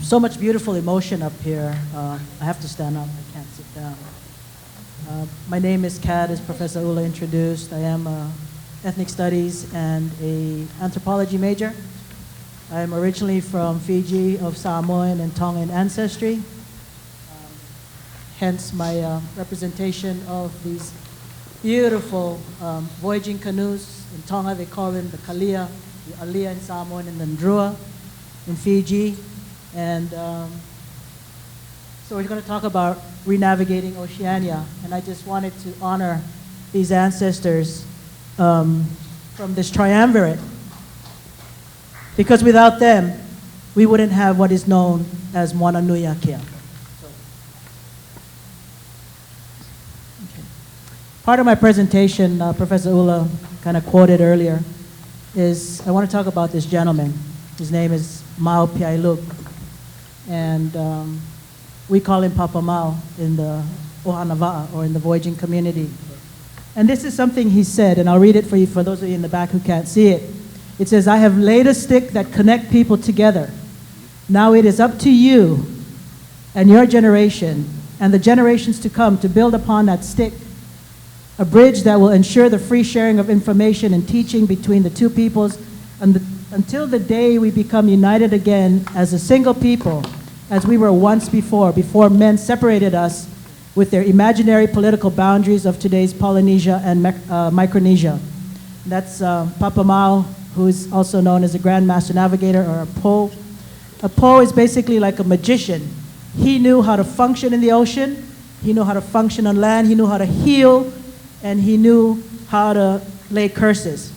So much beautiful emotion up here. I have to stand up. I can't sit down. My name is Kat, as Professor Ula introduced. I am an ethnic studies and an anthropology major. I am originally from Fiji, of Samoan and Tongan ancestry. Hence my representation of these beautiful voyaging canoes. In Tonga, they call them the kalia, the alia in Samoan, and the ndrua in Fiji. And so we're going to talk about renavigating Oceania. And I just wanted to honor these ancestors from this triumvirate. Because without them, we wouldn't have what is known as Moana Nui Akea. Part of my presentation, Professor Ula kind of quoted earlier, is I want to talk about this gentleman. His name is Mau Piailug. And we call him Papa Mau in the Ohanava'a, or in the voyaging community. And this is something he said, and I'll read it for you, for those of you in the back who can't see it. It says, "I have laid a stick that connect people together. Now it is up to you and your generation and the generations to come to build upon that stick a bridge that will ensure the free sharing of information and teaching between the two peoples until the day we become united again as a single people, as we were once before men separated us with their imaginary political boundaries of today's Polynesia and Micronesia." That's Papa Mau, who is also known as a Grand Master Navigator, or a Po. A Po is basically like a magician. He knew how to function in the ocean, he knew how to function on land, he knew how to heal, and he knew how to lay curses.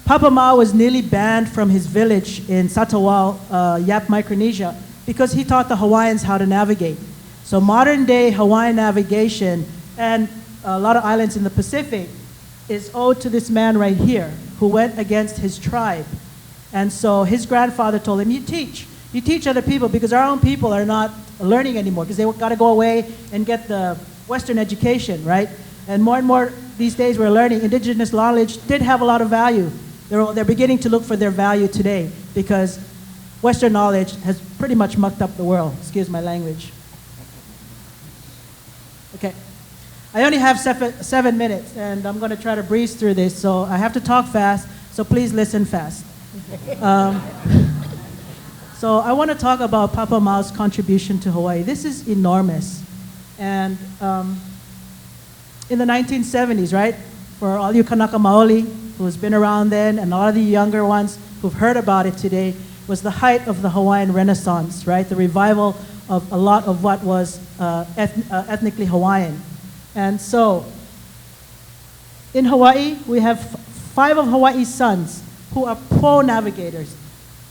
Papa Mau was nearly banned from his village in Satawal, Yap, Micronesia, because he taught the Hawaiians how to navigate. So modern day Hawaiian navigation and a lot of islands in the Pacific is owed to this man right here, who went against his tribe. And so his grandfather told him, you teach other people, because our own people are not learning anymore, because they got to go away and get the Western education, right? And more these days we're learning indigenous knowledge did have a lot of value. They're beginning to look for their value today, because Western knowledge has pretty much mucked up the world. Excuse my language. Okay. I only have 7 minutes, and I'm going to try to breeze through this, so I have to talk fast, so please listen fast. So I want to talk about Papa Mau's contribution to Hawaii. This is enormous. And in the 1970s, right, for all you Kanaka Maoli who's been around then, and a lot of the younger ones who've heard about it today, was the height of the Hawaiian Renaissance, right? The revival of a lot of what was ethnically Hawaiian. And so, in Hawaii, we have 5 of Hawaii's sons who are Po navigators.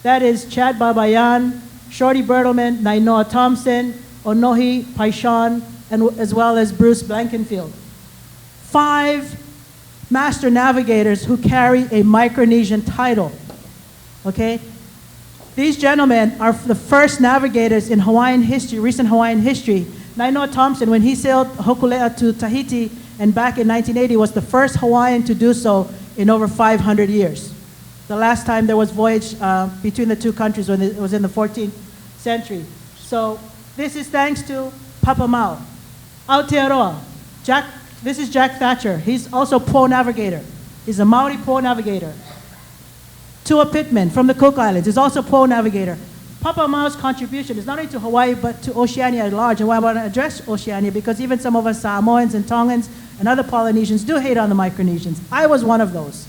That is Chad Babayan, Shorty Bertelman, Nainoa Thompson, Onohi Paishan, and as well as Bruce Blankenfield. 5 master navigators who carry a Micronesian title, okay? These gentlemen are the first navigators in Hawaiian history, recent Hawaiian history. Nainoa Thompson, when he sailed Hokulea to Tahiti and back in 1980, was the first Hawaiian to do so in over 500 years. The last time there was voyage between the two countries when it was in the 14th century. So this is thanks to Papa Mau. Aotearoa, this is Jack Thatcher. He's also Po navigator. He's a Maori Po navigator. Tua Pittman from the Cook Islands is also Po navigator. Papa Mau's contribution is not only to Hawaii, but to Oceania at large. And why I want to address Oceania, because even some of us Samoans and Tongans and other Polynesians do hate on the Micronesians. I was one of those.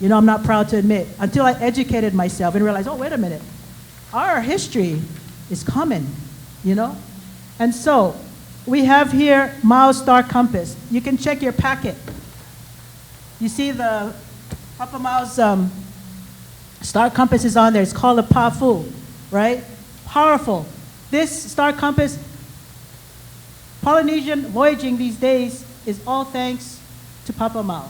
You know, I'm not proud to admit, until I educated myself and realized, oh, wait a minute. Our history is common, you know? And so, we have here Mau's star compass. You can check your packet. You see the Papa Mau's star compass is on there. It's called a Pafu, right? Powerful. This star compass, Polynesian voyaging these days is all thanks to Papa Mau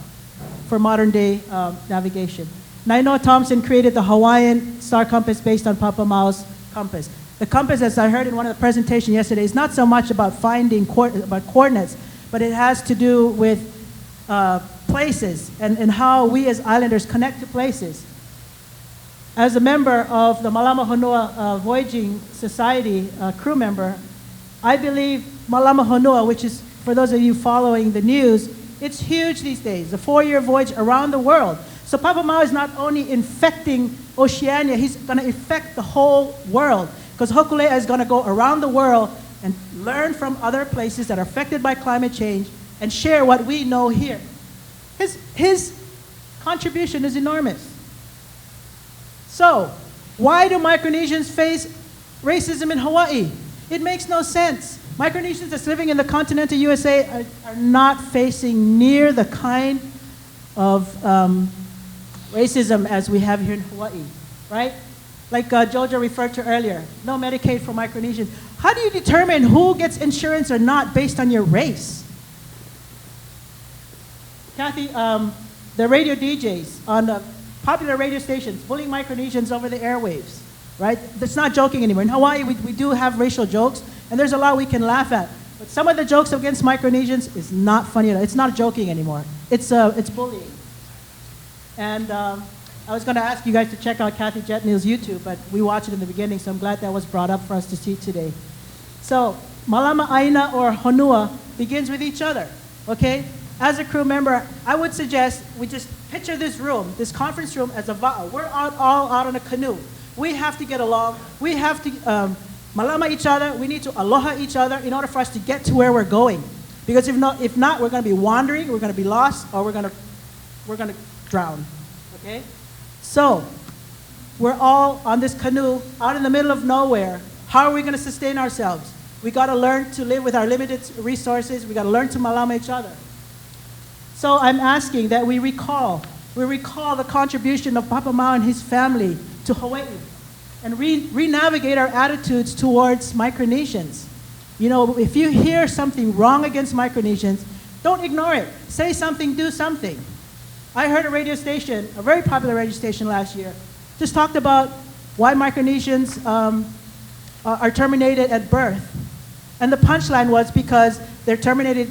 for modern day navigation. Nainoa Thompson created the Hawaiian star compass based on Papa Mau's compass. The compass, as I heard in one of the presentations yesterday, is not so much about finding coordinates, but it has to do with places and how we as islanders connect to places. as a member of the Malama Honua Voyaging Society crew member, I believe Malama Honua, which is, for those of you following the news, it's huge these days, the 4-year voyage around the world. So Papa Mau is not only infecting Oceania, he's going to infect the whole world. Because Hokulea is going to go around the world and learn from other places that are affected by climate change and share what we know here. His contribution is enormous. So, why do Micronesians face racism in Hawaii? It makes no sense. Micronesians that's living in the continental USA are not facing near the kind of racism as we have here in Hawaii, right? Like Jojo referred to earlier, no Medicaid for Micronesians. How do you determine who gets insurance or not based on your race? Kathy, the radio DJs on the popular radio stations bullying Micronesians over the airwaves, right? That's not joking anymore. In Hawaii, we do have racial jokes, and there's a lot we can laugh at. But some of the jokes against Micronesians is not funny at all. It's not joking anymore. It's bullying. And I was going to ask you guys to check out Kathy Jetneil's YouTube, but we watched it in the beginning, so I'm glad that was brought up for us to see today. So, Malama Aina or Honua begins with each other, okay? As a crew member, I would suggest we just picture this room, this conference room, as a va'a. We're all out on a canoe. We have to get along. We have to malama each other. We need to aloha each other in order for us to get to where we're going. Because if not, we're going to be wandering, we're going to be lost, or we're going to drown, okay? So, we're all on this canoe out in the middle of nowhere. How are we going to sustain ourselves? We got to learn to live with our limited resources. We got to learn to malama each other. So I'm asking that we recall the contribution of Papa Mau and his family to Hawaii and re-navigate our attitudes towards Micronesians. You know, if you hear something wrong against Micronesians, don't ignore it. Say something, do something. I heard a radio station, a very popular radio station last year, just talked about why Micronesians are terminated at birth. And the punchline was because they're terminated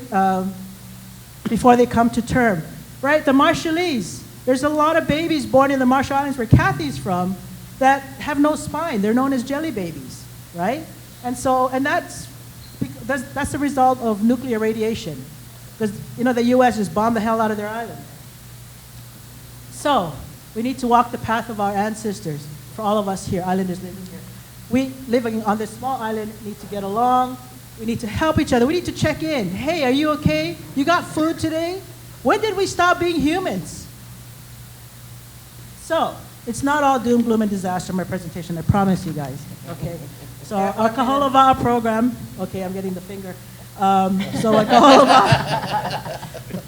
before they come to term, right? The Marshallese, there's a lot of babies born in the Marshall Islands where Kathy's from that have no spine. They're known as jelly babies, right? And that's the result of nuclear radiation, because you know the U.S. just bombed the hell out of their island. So we need to walk the path of our ancestors. For all of us here, islanders living here, we living on this small island need to get along. We need to help each other. We need to check in. Hey, are you okay? You got food today? When did we stop being humans? So, it's not all doom, gloom, and disaster in my presentation, I promise you guys, okay? So, our Kaholova'a program, okay, I'm getting the finger. So, our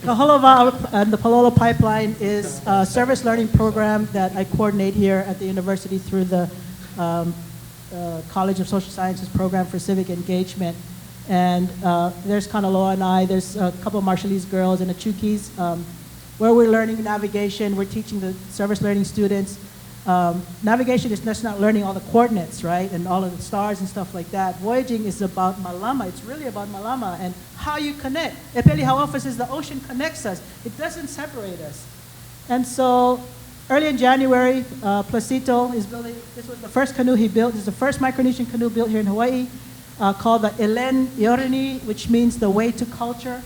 Kaholova'a and the Pālolo pipeline is a service learning program that I coordinate here at the university through the College of Social Sciences program for civic engagement. And there's Kanaloa and I, there's a couple of Marshallese girls and the Chukis, where we're learning navigation. We're teaching the service learning students. Navigation is just not learning all the coordinates, right? And all of the stars and stuff like that. Voyaging is about malama. It's really about malama and how you connect. Epeli Hawafas is the ocean connects us. It doesn't separate us. And so early in January, Placito is building, this was the first canoe he built. This is the first Micronesian canoe built here in Hawaii. Called the Elen Yorini, which means the way to culture.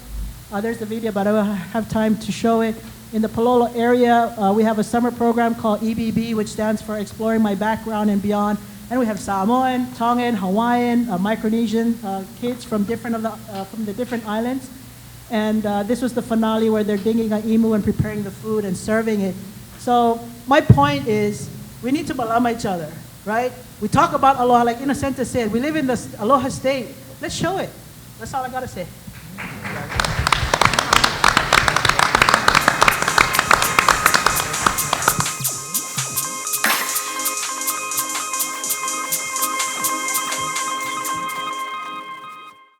There's the video, but I don't have time to show it. In the Pālolo area, we have a summer program called EBB, which stands for Exploring My Background and Beyond. And we have Samoan, Tongan, Hawaiian, Micronesian kids from the different islands. And this was the finale where they're digging an emu and preparing the food and serving it. So my point is, we need to malama each other, right? We talk about aloha, like Innocenta said, we live in the aloha state. Let's show it. That's all I gotta say.